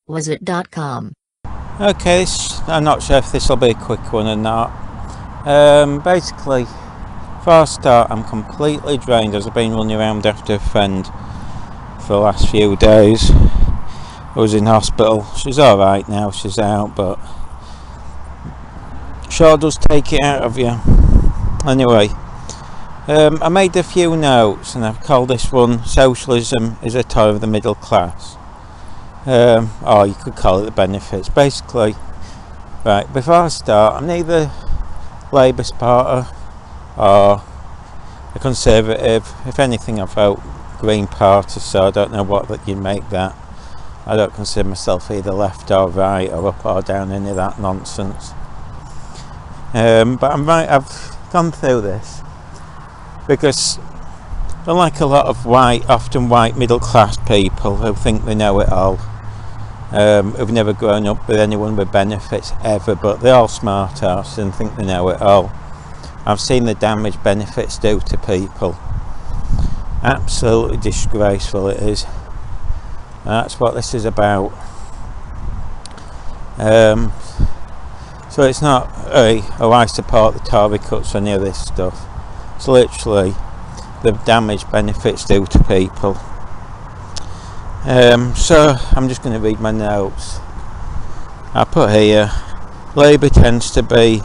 was-it.com. Okay, I'm not sure if this will be a quick one or not. Basically, before I start, I'm completely drained as I've been running around after a friend for the last few days. I was in hospital. She's alright now, she's out, but sure does take it out of you. Anyway, I made a few notes and I've called this one Socialism is a Toy of the Middle Class. Or you could call it the benefits. Basically, right, before I start, I'm neither Labour supporter or a Conservative. If anything, I vote Green Party, so I don't know what that you make that. I don't consider myself either left or right or up or down, any of that nonsense. But I've gone through this because unlike a lot of often white middle class people who think they know it all, who've never grown up with anyone with benefits ever, but they're all smart arse and think they know it all. I've seen the damage benefits do to people. Absolutely disgraceful it is. That's what this is about. So it's not I support the Tory cuts or any of this stuff. It's literally the damage benefits do to people. So I'm just going to read my notes. I put here, Labour tends to be,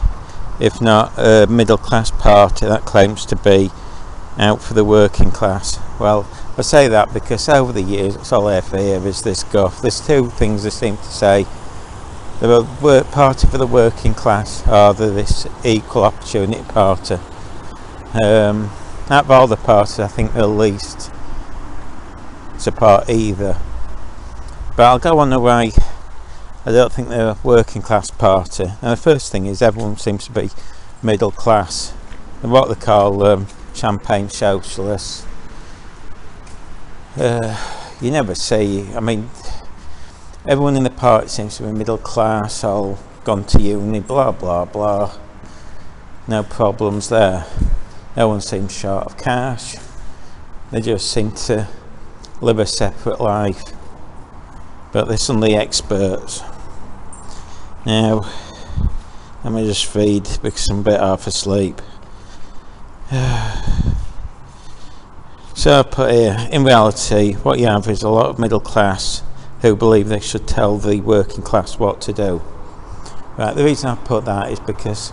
if not a middle class party that claims to be out for the working class. Well, I say that because over the years it's all I ever hear is this guff. There's two things they seem to say. They're a party for the working class, or they're this equal opportunity party. Out of all the parties, I think they'll least support either. But I'll go on the way. I don't think they're a working class party. And the first thing is everyone seems to be middle class. And what they call champagne socialists. You never see, I mean, everyone in the party seems to be middle class, all gone to uni, blah blah blah. No problems there. No one seems short of cash. They just seem to live a separate life. But they're suddenly experts. Now, let me just read because I'm a bit half asleep. So I put here, in reality, what you have is a lot of middle class who believe they should tell the working class what to do. Right, the reason I put that is because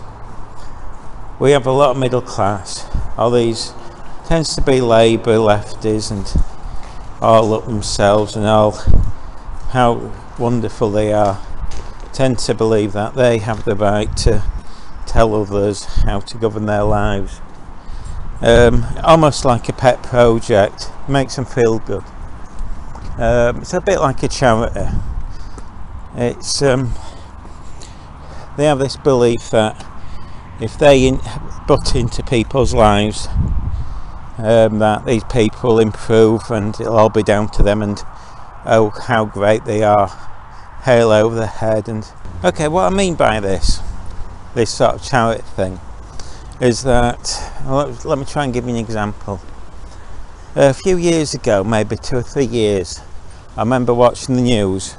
we have a lot of middle class. All these tends to be Labour lefties and all up themselves and all how wonderful they are. Tend to believe that they have the right to tell others how to govern their lives. Almost like a pet project, makes them feel good. It's a bit like a charity. It's they have this belief that if they butt into people's lives, that these people will improve and it'll all be down to them and oh how great they are, hail over the head. And okay, what I mean by this sort of charity thing is that, let me try and give you an example. A few years ago, maybe 2 or 3 years, I remember watching the news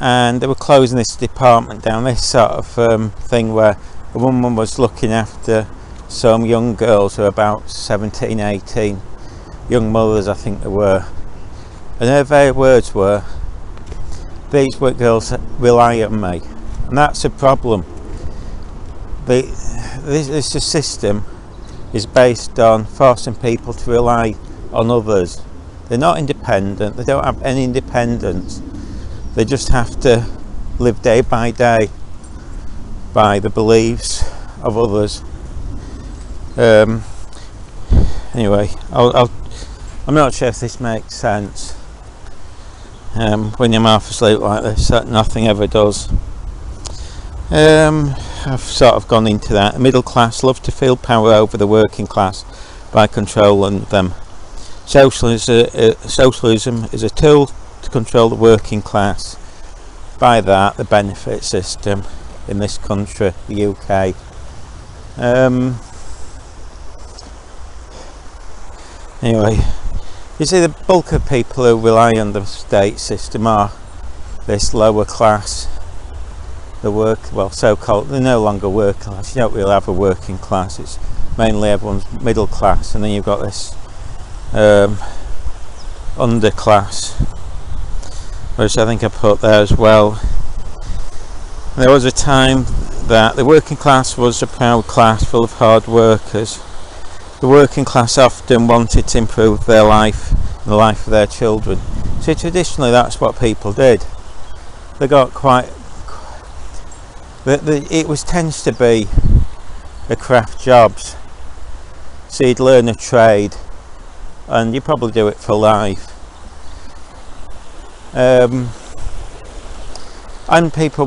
and they were closing this department down, this sort of thing where a woman was looking after some young girls who were about 17, 18, young mothers I think they were, and her very words were, these girls rely on me, and that's a problem. This system is based on forcing people to rely on others. They're not independent, they don't have any independence, they just have to live day by day by the beliefs of others. Anyway, I'm not sure if this makes sense. When you're half asleep like this, that nothing ever does. I've sort of gone into that. The middle class love to feel power over the working class by controlling them. Socialism is a tool to control the working class. By that, the benefit system in this country, the UK. Anyway, you see, the bulk of people who rely on the state system are this lower class, so-called, they're no longer working class. You don't really have a working class, it's mainly everyone's middle class, and then you've got this underclass, which I think I put there as well. There was a time that the working class was a proud class full of hard workers. The working class often wanted to improve their life and the life of their children. So traditionally that's what people did. They got quite... It tends to be the craft jobs. So you'd learn a trade and you probably do it for life. And people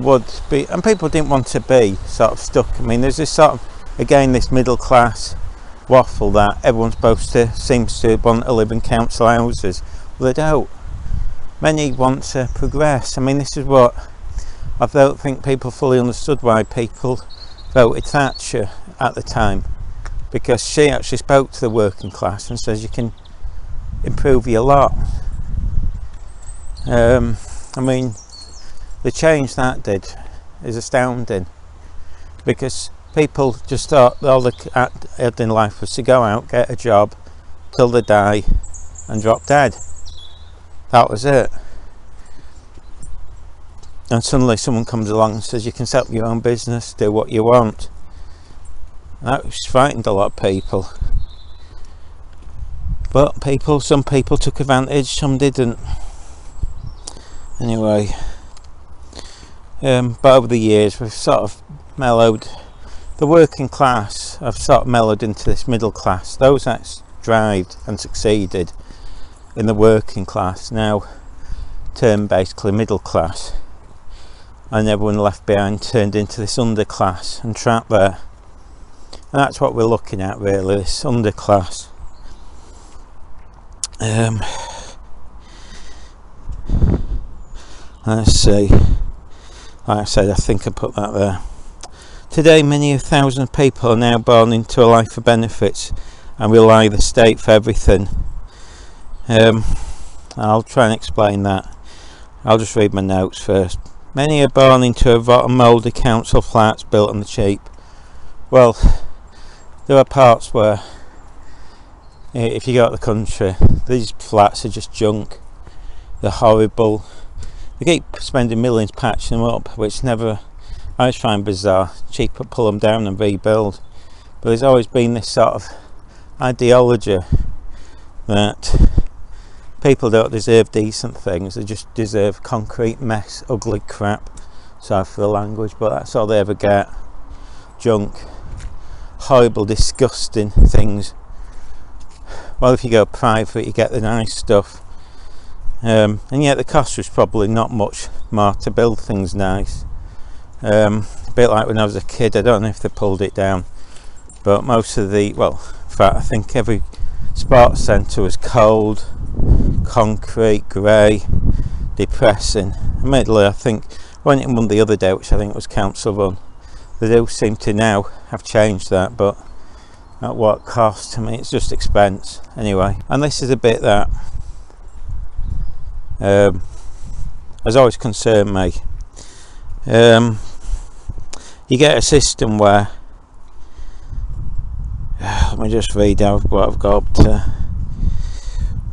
didn't want to be sort of stuck. I mean, there's this sort of, again, this middle class waffle that everyone's seems to want to live in council houses. Well, they don't. Many want to progress. I mean, this is what I don't think people fully understood why people voted Thatcher at the time, because she actually spoke to the working class and says you can improve your lot. I mean, the change that did is astounding, because people just thought all they had in life was to go out, get a job till they die and drop dead. That was it. And suddenly someone comes along and says you can set up your own business, do what you want. That frightened a lot of people. But some people took advantage, some didn't. Anyway, but over the years we've sort of mellowed. The working class have sort of mellowed into this middle class. Those that thrived and succeeded in the working class now turn basically middle class, and everyone left behind turned into this underclass and trapped there. And that's what we're looking at, really, this underclass. Let's see. Like I said, I think I put that there. Today, many thousands of people are now born into a life of benefits and rely on the state for everything. I'll try and explain that. I'll just read my notes first. Many are born into a mouldy council flats built on the cheap. Well, there are parts where, if you go to the country, these flats are just junk. They're horrible. They keep spending millions patching them up, which I always find bizarre. Cheaper pull them down and rebuild. But there's always been this sort of ideology that people don't deserve decent things, they just deserve concrete mess, ugly crap. Sorry for the language, but that's all they ever get. Junk, horrible, disgusting things. Well, if you go private you get the nice stuff, and yet the cost was probably not much more to build things nice. A bit like when I was a kid, I don't know if they pulled it down, but most of in fact I think every sports centre was cold, concrete, grey, depressing. Admittedly, I think I went in one the other day, which I think was council run. They do seem to now have changed that, but at what cost? I mean, it's just expense anyway. And this is a bit that has always concerned me. You get a system where let me just read out what I've got up to.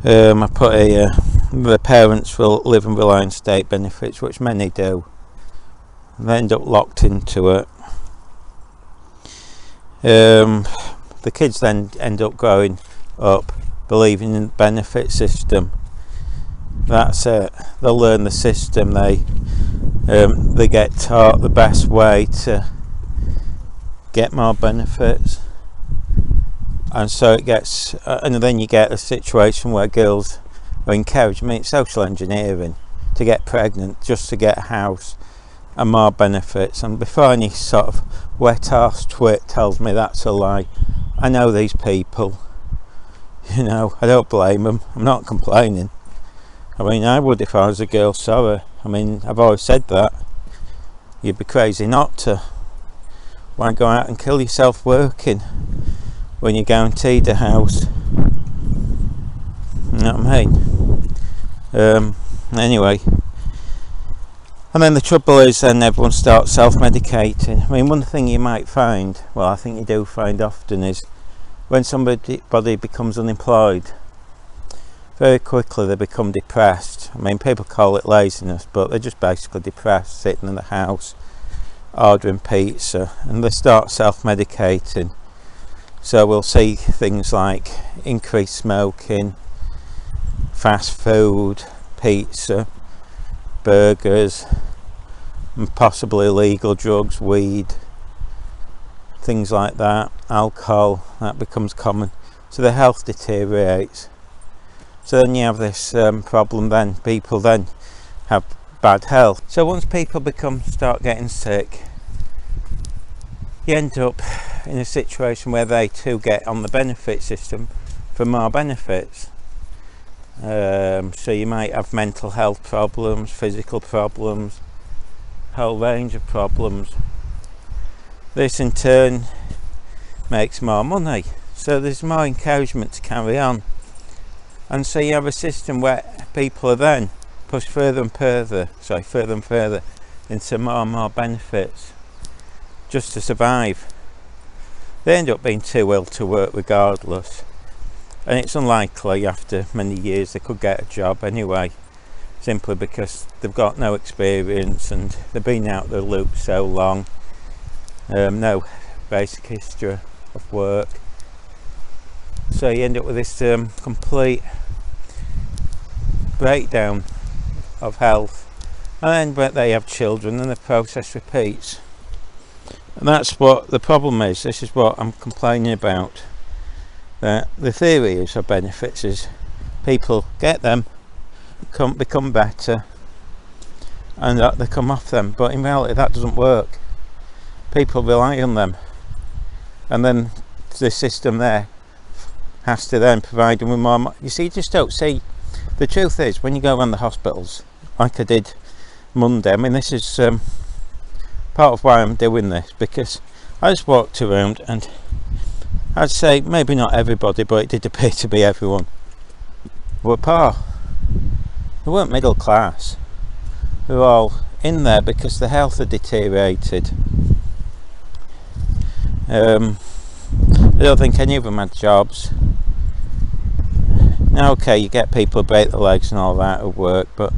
I put here, the parents will live and rely on state benefits, which many do. They end up locked into it. The kids then end up growing up believing in the benefit system. That's it. They'll learn the system. They get taught the best way to get more benefits, and so it gets. And then you get a situation where girls are encouraged. I mean, it's social engineering to get pregnant just to get a house and more benefits. And before any sort of wet arse twit tells me that's a lie, I know these people. You know, I don't blame them. I'm not complaining. I mean, I would if I was a girl, sorry. I mean, I've always said that. You'd be crazy not to. Why go out and kill yourself working when you're guaranteed a house? You know what I mean? Anyway, And then the trouble is, then everyone starts self-medicating. I mean, one thing you might find, well, I think you do find often, is when somebody becomes unemployed, very quickly they become depressed. I mean, people call it laziness, but they're just basically depressed, sitting in the house, ordering pizza, and they start self-medicating. So we'll see things like increased smoking, fast food, pizza, burgers, and possibly illegal drugs, weed, things like that, alcohol, that becomes common. So the health deteriorates. So then you have this problem, then people then have bad health. So once people start getting sick, you end up in a situation where they too get on the benefit system for more benefits. So you might have mental health problems, physical problems, whole range of problems. This in turn makes more money, so there's more encouragement to carry on, and so you have a system where people are then pushed further and further into more and more benefits just to survive. They end up being too ill to work regardless, and it's unlikely after many years they could get a job anyway, simply because they've got no experience and they've been out the loop so long, no basic history of work. So you end up with this complete breakdown of health, and then they have children and the process repeats. And that's what the problem is. This is what I'm complaining about. That the theory is of benefits is people get them, become better, and they come off them, but in reality that doesn't work. People rely on them, and then the system there has to then provide them with more. You see, you just don't see. The truth is, when you go around the hospitals, like I did Monday, I mean, this is part of why I'm doing this, because I just walked around and I'd say maybe not everybody, but it did appear to be everyone, were poor. They weren't middle class. They were all in there because their health had deteriorated. I don't think any of them had jobs. Now, okay, you get people who break their legs and all that at work, but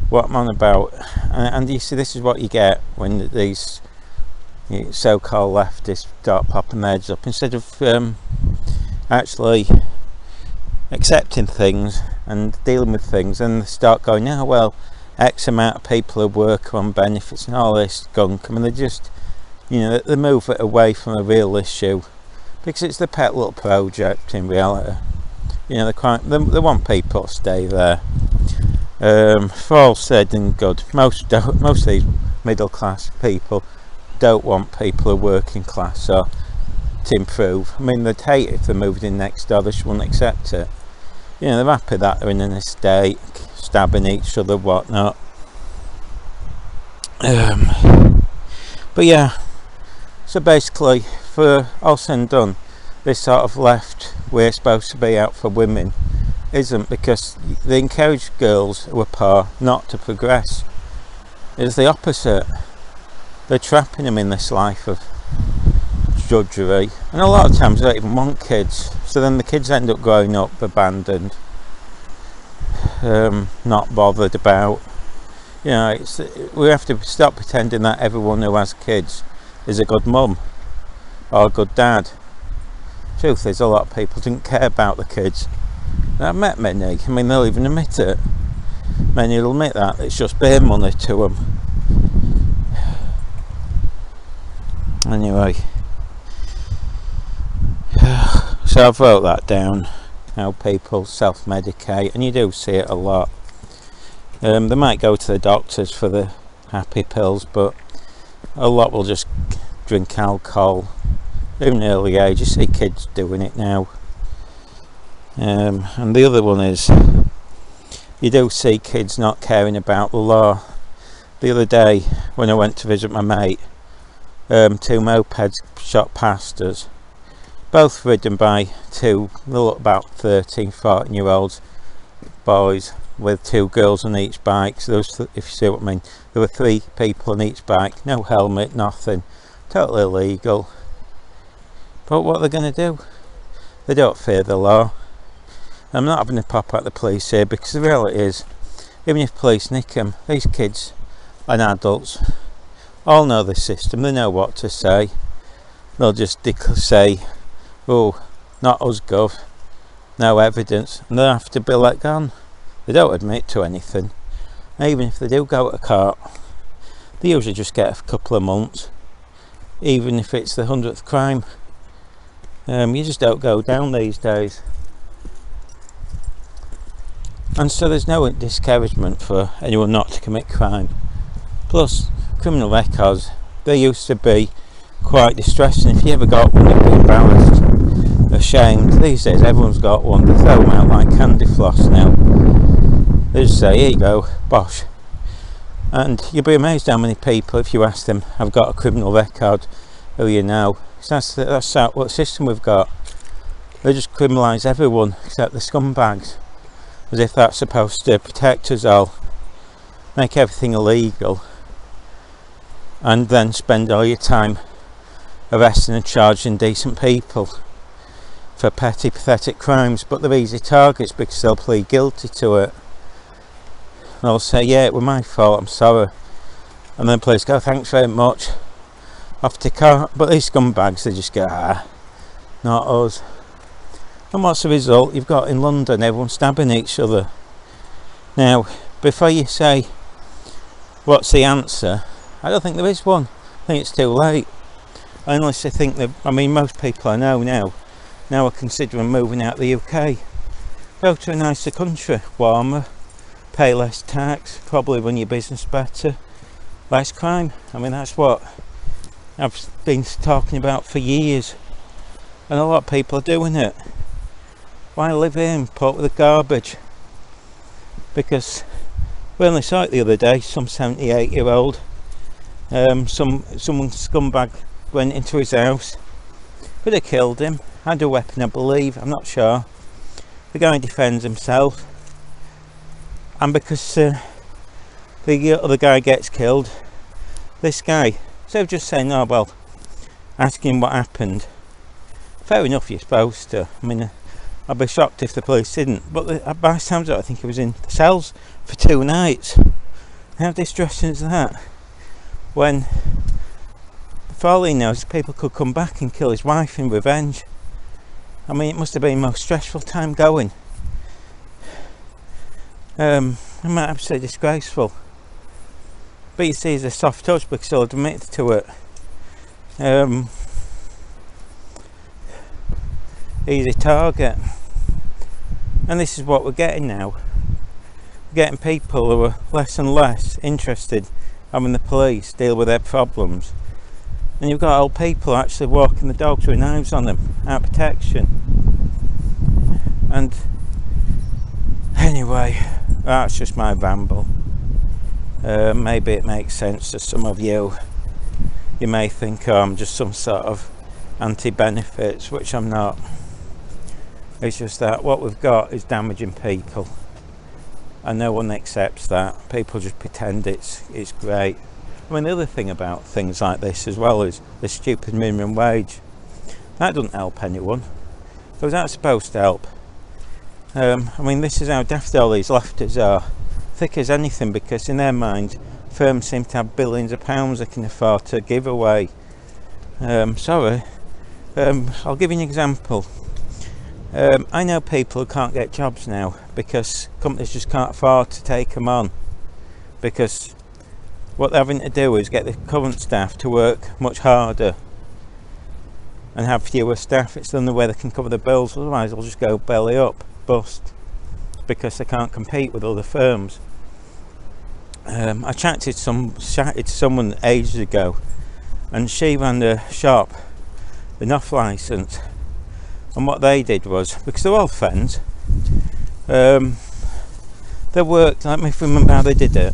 what I'm on about, and you see, this is what you get when these so-called leftists start popping their heads up. Instead of actually accepting things and dealing with things, and they start going, oh well, X amount of people who work on benefits and all this gunk. I mean, they just, they move it away from a real issue because it's the pet little project in reality. They want people to stay there. For all said and good, most of these middle class people don't want people who are working class to improve. I mean, they'd hate if they moved in next door, they just wouldn't accept it. They're happy that they're in an estate, stabbing each other, whatnot. But yeah, so basically, for all said and done, this sort of left, we're supposed to be out for women, isn't, because they encourage girls who are poor not to progress. It's the opposite. They're trapping them in this life of drudgery, and a lot of times they don't even want kids, so then the kids end up growing up abandoned, not bothered about. We have to stop pretending that everyone who has kids is a good mum or a good dad. Truth is, a lot of people didn't care about the kids. And I've met many, I mean, they'll even admit it. Many will admit that it's just bare money to them. Anyway, so I've wrote that down, how people self-medicate, and you do see it a lot. They might go to the doctors for the happy pills, but a lot will just drink alcohol. Even early age, you see kids doing it now. And the other one is, you do see kids not caring about the law. The other day, when I went to visit my mate, two mopeds shot past us, both ridden by two, they look about 13, 14 year olds, boys with 2 girls on each bike. So if you see what I mean, there were 3 people on each bike, no helmet, nothing, totally illegal. But what are they going to do? They don't fear the law. I'm not having to pop at the police here, because the reality is, even if police nick them, these kids and adults all know the system. They know what to say. They'll just say, oh, not us gov, no evidence, and they'll have to be let go. They don't admit to anything. And even if they do go to court, they usually just get a couple of months, even if it's the 100th crime. You just don't go down these days. And so there's no discouragement for anyone not to commit crime. Plus, criminal records, they used to be quite distressing. If you ever got one, you'd be embarrassed, ashamed. These days everyone's got one. They throw them out like candy floss now. They just say, here you go, bosh. And you'll be amazed how many people, if you ask them, have got a criminal record, who you know. That's what system we've got. They just criminalise everyone except the scumbags, as if that's supposed to protect us all, make everything illegal, and then spend all your time arresting and charging decent people for petty, pathetic crimes. But they're easy targets because they'll plead guilty to it. They'll say, yeah, it was my fault, I'm sorry, and then police go, thanks very much, off to car. But these scumbags, they just go, not us. And what's the result? You've got in London everyone stabbing each other. Now, before you say what's the answer, I don't think there is one. I think it's too late. I honestly think that, I mean, most people I know now are considering moving out of the UK. Go to a nicer country, warmer, pay less tax, probably run your business better, less crime. I mean, that's what I've been talking about for years, and a lot of people are doing it. Why live here and put up with the garbage? Because we only saw it the other day, some 78-year-old, someone scumbag went into his house, could have killed him, had a weapon I believe, I'm not sure. The guy defends himself, and because the other guy gets killed, this guy, instead of just saying, oh well, asking what happened, fair enough, you're supposed to. I mean, I'd be shocked if the police didn't, but by the sounds of it, I think he was in the cells for 2 nights. How distressing is that? When, for all he knows, people could come back and kill his wife in revenge. I mean, it must have been the most stressful time going. I might have to say disgraceful. But you see, he's a soft touch because he'll admit to it. Easy target. And this is what we're getting now. We're getting people who are less and less interested in having the police deal with their problems. And you've got old people actually walking the dogs with knives on them, out of protection. And anyway, that's just my ramble. Maybe it makes sense to some of you. You may think, oh, I'm just some sort of anti-benefits, which I'm not. It's just that what we've got is damaging people, and no one accepts that. People just pretend it's great. I mean, the other thing about things like this as well is the stupid minimum wage. That doesn't help anyone. So is that supposed to help? I mean, this is how daft all these lefters are. Thick as anything, because in their mind, firms seem to have billions of pounds they can afford to give away. I'll give you an example. I know people who can't get jobs now because companies just can't afford to take them on, because what they're having to do is get the current staff to work much harder and have fewer staff. It's the only way they can cover the bills, otherwise they'll just go belly up, bust, because they can't compete with other firms. I chatted to someone ages ago, and she ran a shop with off licence, and what they did was, because they're all friends, they worked, let me remember how they did it.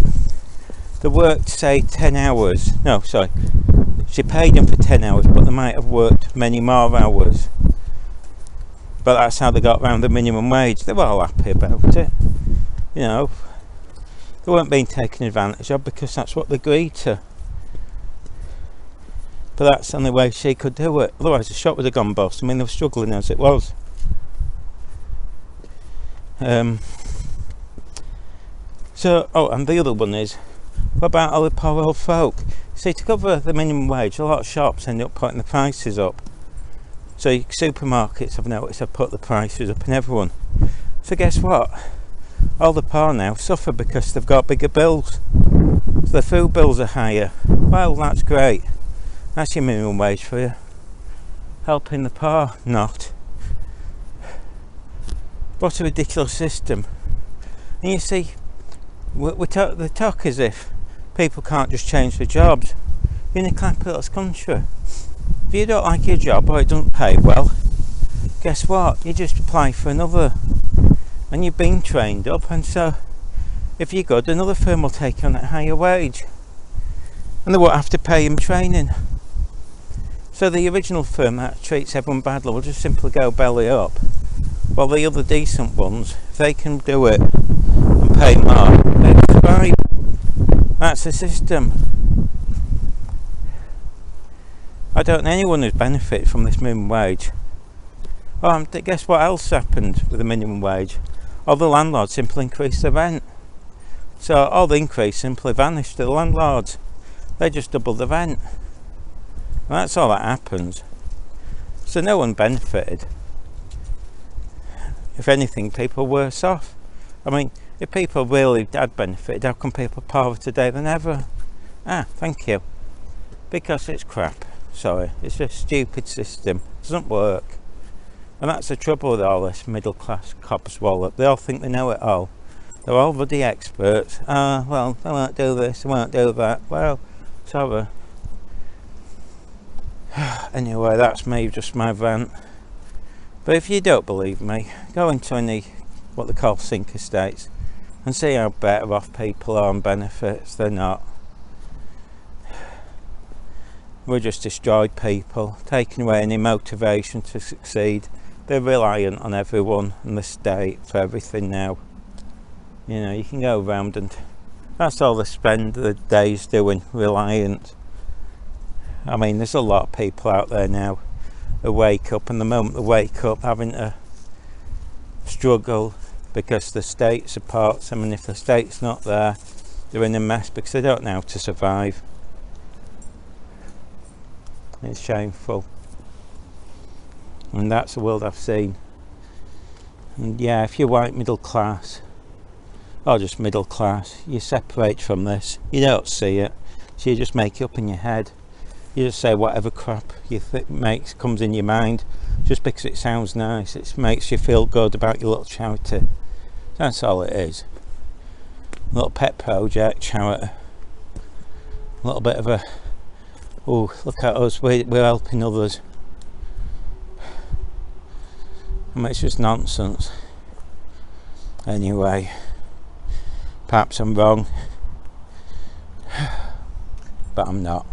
They worked, say, 10 hours. No, sorry. She paid them for 10 hours, but they might have worked many more hours. But that's how they got around the minimum wage. They were all happy about it. You know, they weren't being taken advantage of because that's what they agreed to. But that's the only way she could do it. Otherwise the shop would have gone bust. I mean, they were struggling as it was. So, and the other one is, what about all the poor old folk? See, to cover the minimum wage, a lot of shops end up putting the prices up. So supermarkets, I've noticed, have put the prices up and everyone. So guess what? All the poor now suffer because they've got bigger bills. So their food bills are higher. Well, that's great. That's your minimum wage for you. Helping the poor, not. What a ridiculous system. And you see, they talk as if people can't just change their jobs. You're in a capitalist country. If you don't like your job or it doesn't pay well, guess what? You just apply for another. And you've been trained up, and so if you're good, another firm will take you on at a higher wage. And they won't have to pay him training. So the original firm that treats everyone badly will just simply go belly up. While the other decent ones, if they can do it and pay more, they survive. That's the system. I don't know anyone who's benefited from this minimum wage. Guess what else happened with the minimum wage? All the landlords simply increased the rent. So all the increase simply vanished to the landlords. They just doubled the rent. And that's all that happens. So no one benefited. If anything, people were worse off. I mean, if people really had benefited, how come people are poorer today than ever? Thank you. Because it's crap. Sorry, it's a stupid system. It doesn't work. And that's the trouble with all this middle class cops wallop. They all think they know it all. They're all bloody experts. Well, they won't do this, they won't do that. Well, sorry. Anyway, that's me, just my rant. But if you don't believe me, go into any what they call sink estates and see how better off people are on benefits. They're not. We're just destroyed people, taking away any motivation to succeed. They're reliant on everyone and the state for everything now. You know, you can go around and that's all they spend the days doing, reliant. I mean, there's a lot of people out there now who wake up, and the moment they wake up having to struggle because the state supports them, and if the state's not there, they're in a mess because they don't know how to survive. It's shameful. And that's the world I've seen. And yeah, if you're white middle class, or just middle class, you separate from this. You don't see it, so you just make it up in your head. You just say whatever crap you think comes in your mind, just because it sounds nice. It makes you feel good about your little charity. That's all it is. A little pet project, charity. A little bit of a, oh, look at us, we're helping others. I mean, it's just nonsense. Anyway, perhaps I'm wrong, but I'm not.